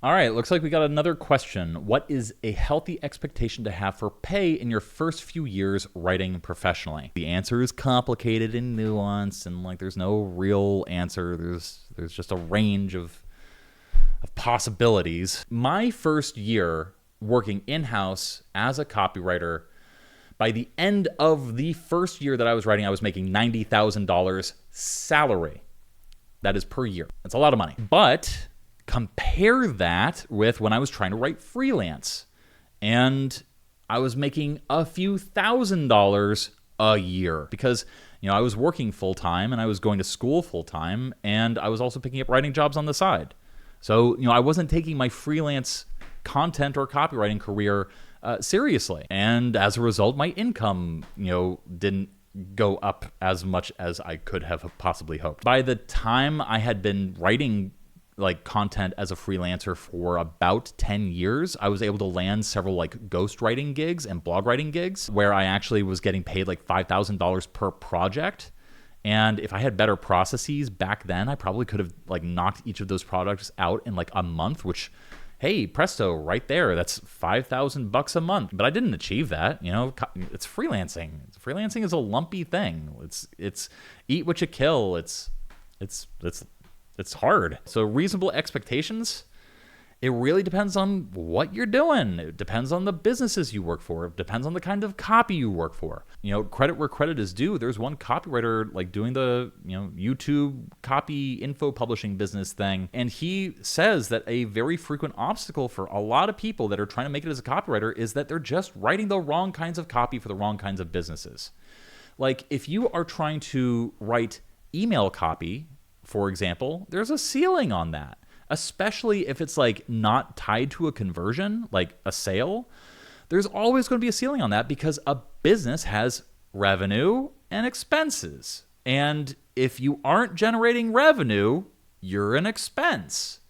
All right, looks like we got another question. What is a healthy expectation to have for pay in your first few years writing professionally? The answer is complicated and nuanced, and there's no real answer. There's just a range of possibilities. My first year working in-house as a copywriter, by the end of the first year that I was writing, I was making $90,000 salary. That is per year. That's a lot of money. But compare that with when I was trying to write freelance, and I was making a few $1,000s a year because I was working full-time and I was going to school full-time, and I was also picking up writing jobs on the side. So I wasn't taking my freelance content or copywriting career seriously, and as a result, my income didn't go up as much as I could have possibly hoped. By the time I had been writing content as a freelancer for about 10 years, I was able to land several ghostwriting gigs and blog writing gigs where I actually was getting paid $5,000 per project. And if I had better processes back then, I probably could have knocked each of those projects out in a month, which, hey, presto, right there, that's $5,000 a month. But I didn't achieve that. It's freelancing. Freelancing is a lumpy thing. It's eat what you kill. It's hard. So reasonable expectations, it really depends on what you're doing. It depends on the businesses you work for. It depends on the kind of copy you work for. Credit where credit is due. There's one copywriter doing the YouTube copy info publishing business thing, and he says that a very frequent obstacle for a lot of people that are trying to make it as a copywriter is that they're just writing the wrong kinds of copy for the wrong kinds of businesses. If you are trying to write email copy, for example, there's a ceiling on that, especially if it's not tied to a conversion, like a sale. There's always going to be a ceiling on that because a business has revenue and expenses. And if you aren't generating revenue, you're an expense.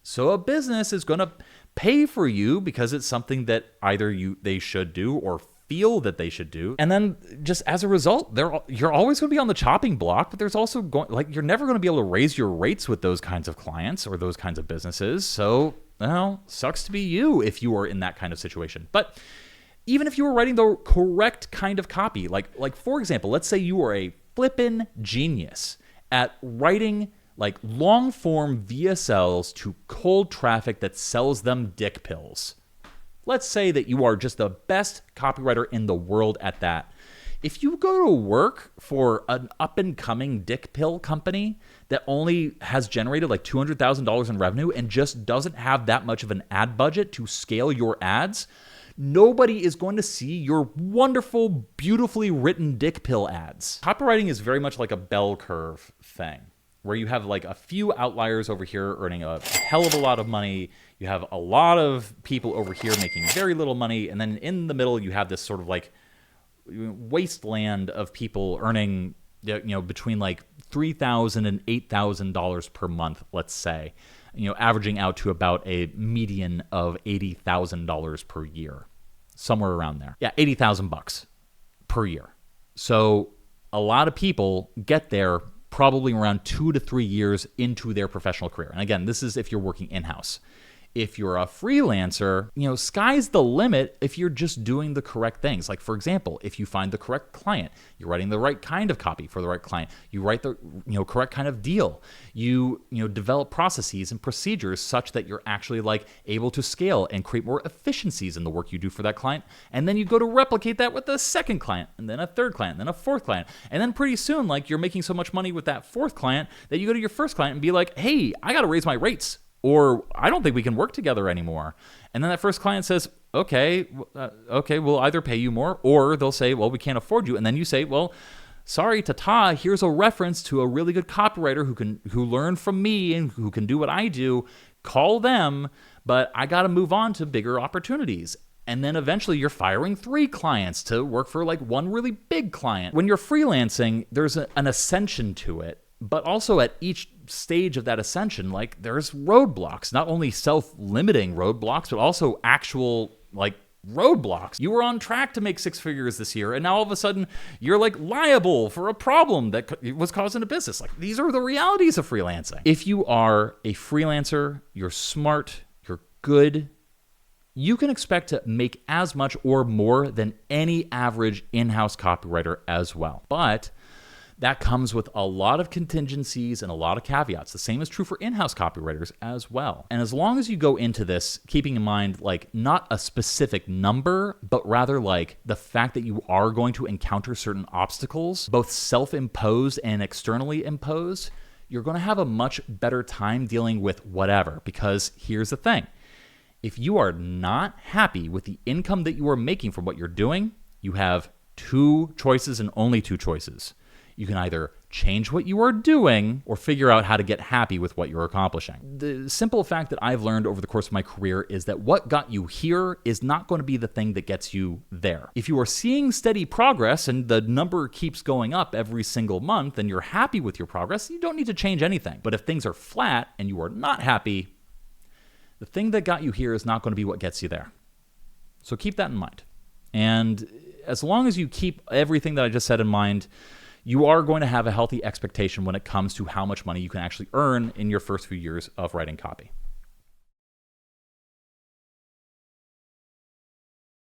So a business is going to pay for you because it's something that either they should do or feel that they should do. And then just as a result, you're always going to be on the chopping block, but there's also you're never going to be able to raise your rates with those kinds of clients or those kinds of businesses. So, sucks to be you if you are in that kind of situation. But even if you were writing the correct kind of copy, like for example, let's say you are a flippin' genius at writing long form VSLs to cold traffic that sells them dick pills. Let's say that you are just the best copywriter in the world at that. If you go to work for an up-and-coming dick pill company that only has generated $200,000 in revenue and just doesn't have that much of an ad budget to scale your ads, nobody is going to see your wonderful, beautifully written dick pill ads. Copywriting is very much like a bell curve thing, where you have a few outliers over here earning a hell of a lot of money. You have a lot of people over here making very little money. And then in the middle, you have this sort of wasteland of people earning, between $3,000 and $8,000 per month, let's say, averaging out to about a median of $80,000 per year, somewhere around there. Yeah, $80,000 per year. So a lot of people get there probably around 2 to 3 years into their professional career. And again, this is if you're working in-house. If you're a freelancer, sky's the limit if you're just doing the correct things. For example, if you find the correct client, you're writing the right kind of copy for the right client, you write the correct kind of deal, you develop processes and procedures such that you're actually able to scale and create more efficiencies in the work you do for that client. And then you go to replicate that with a second client, and then a third client, and then a fourth client. And then pretty soon, you're making so much money with that fourth client that you go to your first client and be like, hey, I got to raise my rates. Or I don't think we can work together anymore. And then that first client says, okay, we'll either pay you more, or they'll say, well, we can't afford you. And then you say, well, sorry, ta-ta, here's a reference to a really good copywriter who learned from me and who can do what I do. Call them, but I got to move on to bigger opportunities. And then eventually you're firing 3 clients to work for one really big client. When you're freelancing, there's an ascension to it. But also at each stage of that ascension, there's roadblocks, not only self-limiting roadblocks, but also actual roadblocks. You were on track to make 6 figures this year, and now all of a sudden you're liable for a problem that was causing a business. These are the realities of freelancing. If you are a freelancer, you're smart, good, you can expect to make as much or more than any average in-house copywriter as well. But that comes with a lot of contingencies and a lot of caveats. The same is true for in-house copywriters as well. And as long as you go into this keeping in mind, like, not a specific number, but rather like the fact that you are going to encounter certain obstacles, both self-imposed and externally imposed, you're going to have a much better time dealing with whatever. Because here's the thing. If you are not happy with the income that you are making from what you're doing, you have two choices and only two choices. You can either change what you are doing or figure out how to get happy with what you're accomplishing. The simple fact that I've learned over the course of my career is that what got you here is not going to be the thing that gets you there. If you are seeing steady progress and the number keeps going up every single month and you're happy with your progress, you don't need to change anything. But if things are flat and you are not happy, the thing that got you here is not going to be what gets you there. So keep that in mind. And as long as you keep everything that I just said in mind, you are going to have a healthy expectation when it comes to how much money you can actually earn in your first few years of writing copy.